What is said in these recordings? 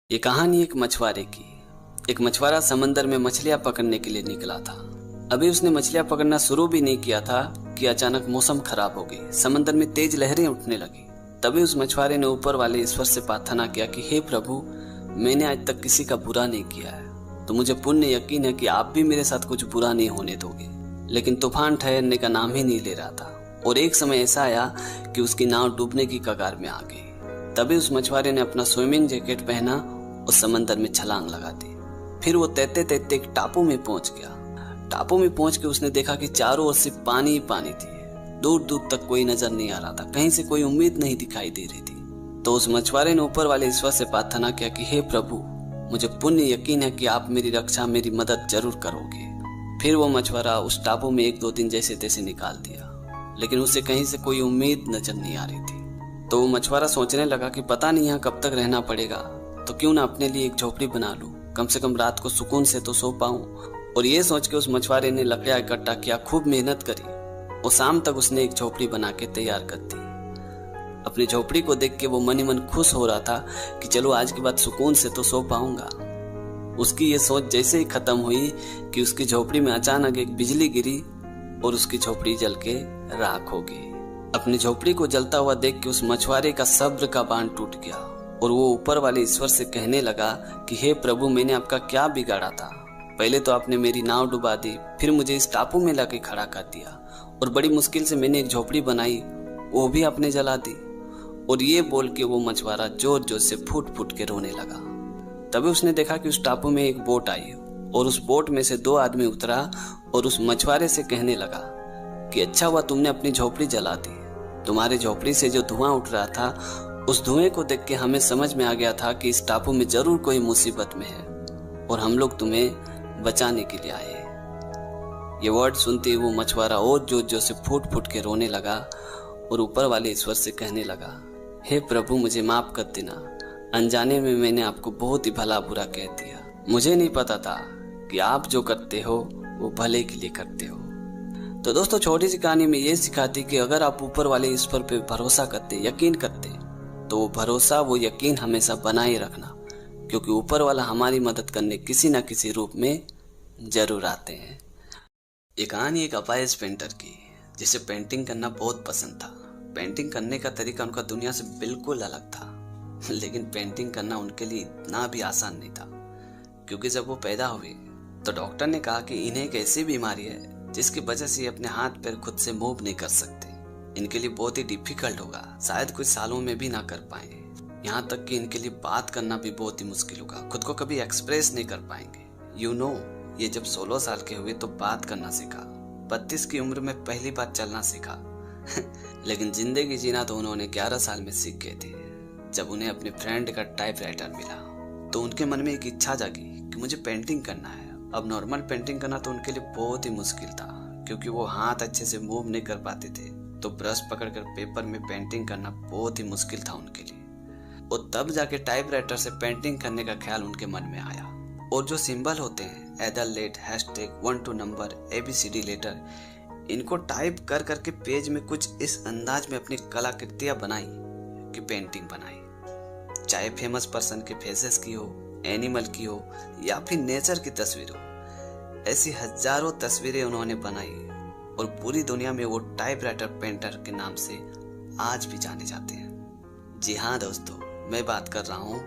ये कहानी एक मछुआरे की। एक मछुआरा समंदर में मछलियां पकड़ने के लिए निकला था। अभी उसने मछलियां पकड़ना शुरू भी नहीं किया था कि अचानक मौसम खराब हो गई। समंदर में तेज लहरें उठने लगी। तभी उस मछुआरे ने ऊपर वाले ईश्वर से प्रार्थना किया कि हे प्रभु, मैंने आज तक किसी का बुरा नहीं किया है, तो मुझे पूर्ण यकीन है कि आप भी मेरे साथ कुछ बुरा नहीं होने दोगे। लेकिन तूफान ठहरने का नाम ही नहीं ले रहा था और एक समय ऐसा आया कि उसकी नाव डूबने की कगार में आ गई। तभी उस मछुआरे ने अपना स्विमिंग जैकेट पहना और समंदर में छलांग लगा दी। फिर वो तैरते तैरते एक टापू में पहुंच गया। टापू में पहुंच के उसने देखा कि चारों ओर सिर्फ पानी ही पानी थी। दूर दूर तक कोई नजर नहीं आ रहा था, कहीं से कोई उम्मीद नहीं दिखाई दे रही थी। तो उस मछुआरे ने ऊपर वाले ईश्वर से प्रार्थना किया कि हे प्रभु, मुझे पूर्ण यकीन है कि आप मेरी रक्षा, मेरी मदद जरूर करोगे। फिर वो मछुआरा उस टापू में 1-2 दिन जैसे तैसे निकाल दिया, लेकिन उसे कहीं से कोई उम्मीद नजर नहीं आ रही थी। तो वो मछुआरा सोचने लगा कि पता नहीं यहाँ कब तक रहना पड़ेगा, तो क्यों ना अपने लिए एक झोपड़ी बना लूं, कम से कम रात को सुकून से तो सो पाऊं। और ये सोच के उस मछुआरे ने लकड़ियां इकट्ठा किया, खूब मेहनत करी और शाम तक उसने एक झोपड़ी बना के तैयार कर दी। अपनी झोपड़ी को देख के वो मन ही मन खुश हो रहा था कि चलो आज के बाद सुकून से तो सो पाऊंगा। उसकी ये सोच जैसे ही खत्म हुई कि उसकी झोपड़ी में अचानक एक बिजली गिरी और उसकी झोपड़ी जल के राख हो गई। अपनी झोपड़ी को जलता हुआ देख के उस मछुआरे का सब्र का बांध टूट गया और वो ऊपर वाले ईश्वर से कहने लगा कि हे प्रभु, मैंने आपका क्या बिगाड़ा था? पहले तो आपने मेरी नाव डुबा दी, फिर मुझे इस टापू में लाके खड़ा कर दिया और बड़ी मुश्किल से मैंने एक झोपड़ी बनाई, वो भी आपने जला दी। और ये बोल के वो मछुआरा जोर जोर से फूट फूट के रोने लगा। तभी उसने देखा कि उस टापू में एक बोट आई और उस बोट में से 2 आदमी उतरा और उस मछुआरे से कहने लगा कि अच्छा हुआ तुमने अपनी झोपड़ी जला दी। तुम्हारी झोपड़ी से जो धुआं उठ रहा था, उस धुएं को देख के हमें समझ में आ गया था कि इस टापू में जरूर कोई मुसीबत में है और हम लोग तुम्हें बचाने के लिए आए। ये वर्ड सुनते ही वो मछुआरा और जोर जोर से फूट फूट के रोने लगा और ऊपर वाले ईश्वर से कहने लगा, हे प्रभु, मुझे माफ कर देना, अनजाने में मैंने आपको बहुत ही भला बुरा कह दिया। मुझे नहीं पता था कि आप जो करते हो वो भले के लिए करते हो। तो दोस्तों, छोटी सी कहानी में ये सिखाती कि अगर आप ऊपर वाले ईश्वर पे भरोसा करते, यकीन करते, तो वो भरोसा, वो यकीन हमेशा बनाए रखना, क्योंकि ऊपर वाला हमारी मदद करने किसी न किसी रूप में जरूर आते हैं। ये कहानी एक अपाहिज पेंटर की, जिसे पेंटिंग करना बहुत पसंद था। पेंटिंग करने का तरीका उनका दुनिया से बिल्कुल अलग था, लेकिन पेंटिंग करना उनके लिए इतना भी आसान नहीं था, क्योंकि जब वो पैदा हुए तो डॉक्टर ने कहा कि इन्हें एक ऐसी बीमारी है जिसकी वजह से ये अपने हाथ पैर खुद से मूव नहीं कर सकते। इनके लिए बहुत ही डिफिकल्ट होगा, शायद कुछ सालों में भी ना कर पाए। यहाँ तक कि इनके लिए बात करना भी बहुत ही मुश्किल होगा, खुद को कभी एक्सप्रेस नहीं कर पाएंगे। ये जब 16 साल के हुए तो बात करना सीखा, 32 की उम्र में पहली बार चलना सीखा लेकिन जिंदगी जीना तो उन्होंने 11 साल में सीख गए थे। जब उन्हें अपने फ्रेंड का टाइपराइटर मिला तो उनके मन में एक इच्छा जागी कि मुझे पेंटिंग करना है। अब नॉर्मल पेंटिंग करना तो उनके लिए बहुत ही मुश्किल था, क्योंकि वो हाथ अच्छे से मूव नहीं कर पाते थे, तो ब्रश पकड़कर पेपर में पेंटिंग करना बहुत ही मुश्किल था उनके लिए। और तब जाके टाइपराइटर से पेंटिंग करने का ख्याल उनके मन में आया। और जो सिंबल होते हैं, एडलेट, हैशटैग, 1 2 नंबर, ABCD लेटर, इनको टाइप कर करके पेज में कुछ इस अंदाज में अपनी कलाकृतियां बनाई कि पेंटिंग बनाई। चाहे फेमस पर्सन के फेसेस की हो, एनिमल की हो या फिर नेचर की तस्वीर हो, ऐसी हजारों तस्वीरें उन्होंने बनाई और पूरी दुनिया में वो टाइपराइटर पेंटर के नाम से आज भी जाने जाते हैं। जी हाँ दोस्तों, मैं बात कर रहा हूँ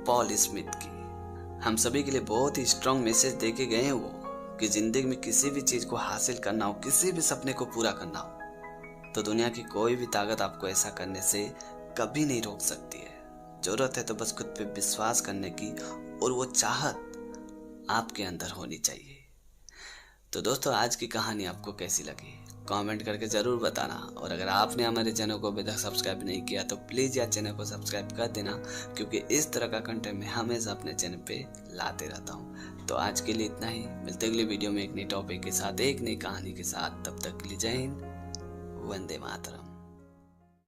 पॉल स्मिथ की। हम सभी के लिए बहुत ही स्ट्रॉन्ग मैसेज देके गए हैं वो, कि जिंदगी में किसी भी चीज को हासिल करना हो, किसी भी सपने को पूरा करना हो, तो दुनिया की कोई भी ताकत आपको ऐसा करने से कभी नहीं रोक सकती है। जरूरत है तो बस खुद पे विश्वास करने की, और वो चाहत आपके अंदर होनी चाहिए। तो दोस्तों, आज की कहानी आपको कैसी लगी कमेंट करके जरूर बताना। और अगर आपने हमारे चैनल को अभी तक सब्सक्राइब नहीं किया तो प्लीज़ यार चैनल को सब्सक्राइब कर देना, क्योंकि इस तरह का कंटेंट मैं हमेशा अपने चैनल पे लाते रहता हूँ। तो आज के लिए इतना ही, मिलते अगले वीडियो में एक नई टॉपिक के साथ, एक नई कहानी के साथ। तब तक के लिए जय हिंद, वंदे मातरम।